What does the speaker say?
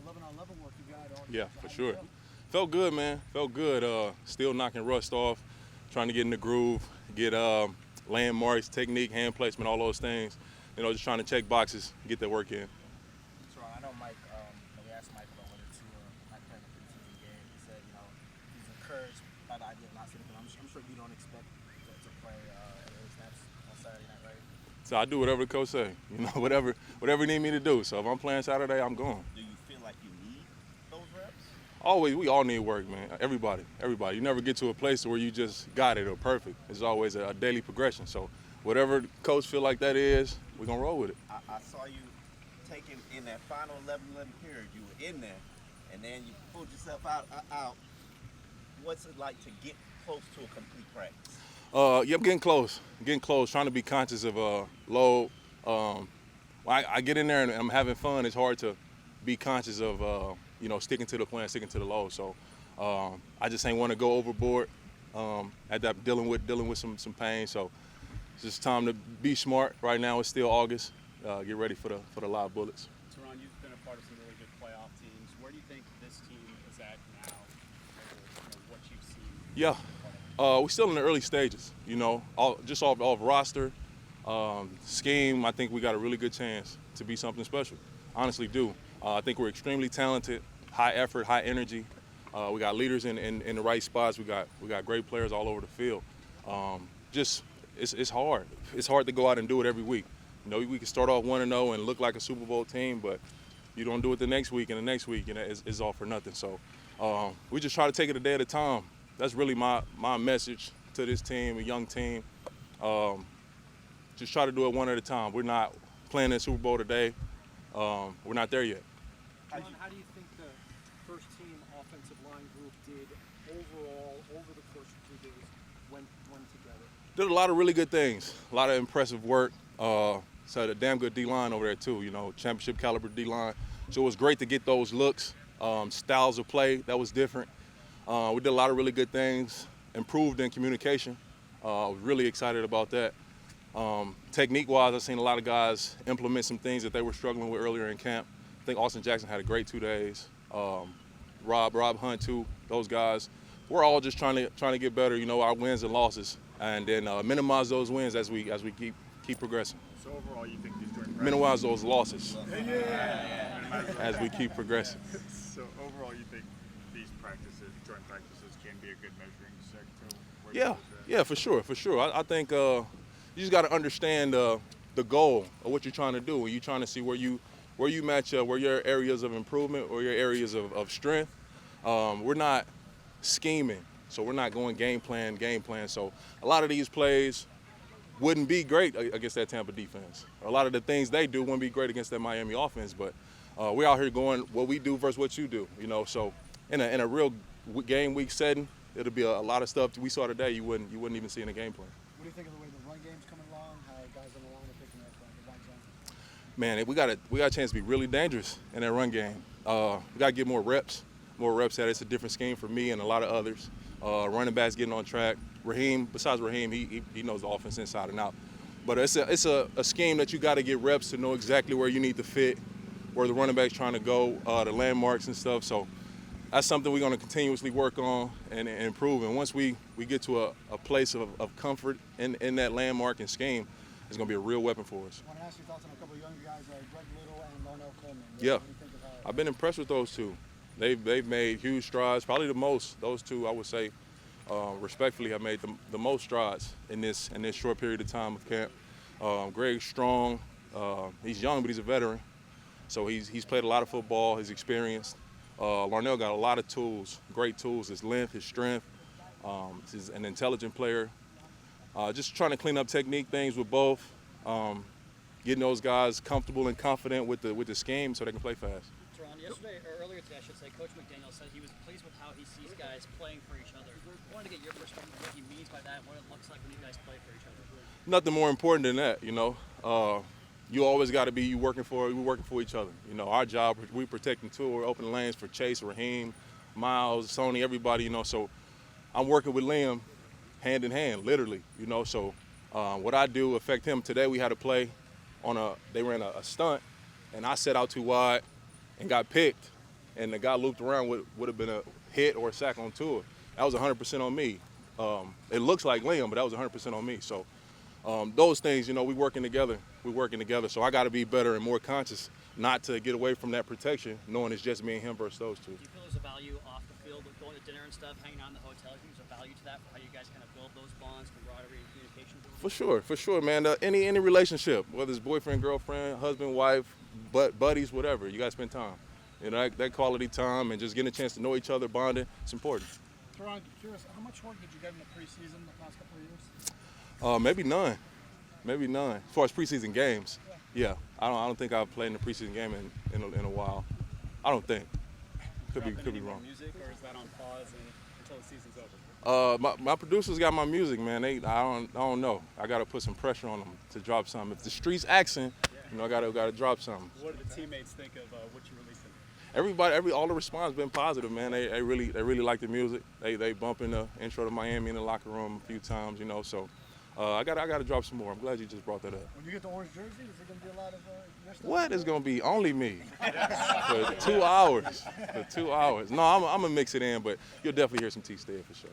11-on-11 work you got on. Yeah, for sure. Felt good, man. Felt good. Still knocking rust off, trying to get in the groove, get landmarks, technique, hand placement, all those things. Just trying to check boxes, get that work in. Terron, I know Mike, we asked Mike about whether to not play in the preseason game. He said, he's encouraged by the idea of not sitting. I'm sure you don't expect to play any snaps on Saturday night, right? So I do whatever the coach say, whatever he need me to do. So if I'm playing Saturday, I'm going. Do you feel like you need those reps? Always, we all need work, man. Everybody. You never get to a place where you just got it or perfect. It's always a daily progression. So whatever the coach feel like that is, we're going to roll with it. I saw you taking in that final 11-11 period. You were in there, and then you pulled yourself out. What's it like to get close to a complete practice? Yeah, I'm getting close. Trying to be conscious of load. I get in there and I'm having fun. It's hard to be conscious of sticking to the plan, sticking to the load. So I just ain't want to go overboard at that dealing with some pain. So it's just time to be smart. Right now it's still August. Get ready for the live bullets. Terron, you've been a part of some really good playoff teams. Where do you think this team is at now? What you've seen? Yeah. We're still in the early stages, just off roster, scheme. I think we got a really good chance to be something special. Honestly, do. I think we're extremely talented, high effort, high energy. We got leaders in the right spots. We got great players all over the field. It's hard. It's hard to go out and do it every week. We can start off 1-0 and look like a Super Bowl team, but you don't do it the next week and the next week, and it's all for nothing. So we just try to take it a day at a time. That's really my message to this team, a young team. Just try to do it one at a time. We're not playing in Super Bowl today. We're not there yet. How do you think the first team offensive line group did overall over the course of 2 days when together? Did a lot of really good things, a lot of impressive work. So a damn good D-line over there too, championship caliber D-line. So it was great to get those looks, styles of play that was different. We did a lot of really good things, improved in communication. I was really excited about that. Technique-wise, I've seen a lot of guys implement some things that they were struggling with earlier in camp. I think Austin Jackson had a great 2 days. Rob Hunt too. Those guys. We're all just trying to get better. Our wins and losses, and then minimize those wins as we keep progressing. So overall, you think these joint practices? Minimize those losses as we keep progressing. So overall, you think these joint practices, can be a good measuring stick to where Yeah, for sure. I think you just got to understand the goal of what you're trying to do. You're trying to see where you match up, where your areas of improvement or your areas of strength. We're not scheming, so we're not going game plan. So a lot of these plays wouldn't be great against that Tampa defense. A lot of the things they do wouldn't be great against that Miami offense, but we're out here going what we do versus what you do, So in a real game week setting, it'll be a lot of stuff we saw today you wouldn't even see in a game plan. What do you think of the way the run game's coming along? How guys on the line are picking up the right zone? Man, we got a chance to be really dangerous in that run game. We got to get more reps at it. It's a different scheme for me and a lot of others. Running backs getting on track. Besides Raheem, he knows the offense inside and out. But it's a scheme that you got to get reps to know exactly where you need to fit, where the running back's trying to go, the landmarks and stuff. So that's something we're going to continuously work on and improve. And once we get to a place of comfort in that landmark and scheme, it's going to be a real weapon for us. I want to ask your thoughts on a couple of younger guys like Greg Little and Larnell Coleman. Yeah, What do you think of how I've been impressed with those two. They've made huge strides, probably the most. Those two, I would say, respectfully, have made the most strides in this short period of time of camp. Greg's strong. He's young, but he's a veteran. So he's played a lot of football. He's experienced. Larnell got a lot of tools, great tools. His length, his strength. He's an intelligent player. Just trying to clean up technique things with both. Getting those guys comfortable and confident with the scheme so they can play fast. Terron, yesterday, or earlier today, I should say, Coach McDaniel said he was pleased with how he sees guys playing for each other. I wanted to get your perspective of what he means by that, what it looks like when you guys play for each other. Nothing more important than that, You always got to be we're working for each other. Our job, we protecting two, we're opening lanes for Chase, Raheem, Miles, Sony, everybody, So I'm working with Liam hand in hand, literally, So what I do affect him. Today we had a play they ran a stunt, and I set out too wide and got picked. and the guy looped around would have been a hit or a sack on Tua. That was 100% on me. It looks like Liam, but that was 100% on me. So those things, you know, we working together. So I got to be better and more conscious not to get away from that protection, knowing it's just me and him versus those two. Do you feel there's a value off the field with going to dinner and stuff, hanging out in the hotel? Do you think there's a value to that for how you guys kind of build those bonds, camaraderie, and communication? For sure, man. Any relationship, whether it's boyfriend, girlfriend, husband, wife, buddies, whatever, you got to spend time. You know, that quality time and just getting a chance to know each other, bonding, it's important. Terron, curious, how much work did you get in the preseason the past couple of years? Maybe none. As far as preseason games, yeah. I don't think I've played in a preseason game in a while. I don't think. Could be wrong. Music, or is that on pause until the season's over? My producers got my music, man. I don't know. I got to put some pressure on them to drop something. If the street's axing, you know, I got to drop something. What do the teammates think of what you're releasing? All the response been positive, man. They really like the music. They bumping the intro to Miami in the locker room a few times, you know. So I got to drop some more. I'm glad you just brought that up. When you get the orange jersey, is it going to be a lot of your stuff? What? It's going to be only me for 2 hours. No, I'm gonna mix it in, but you'll definitely hear some T Stead for sure.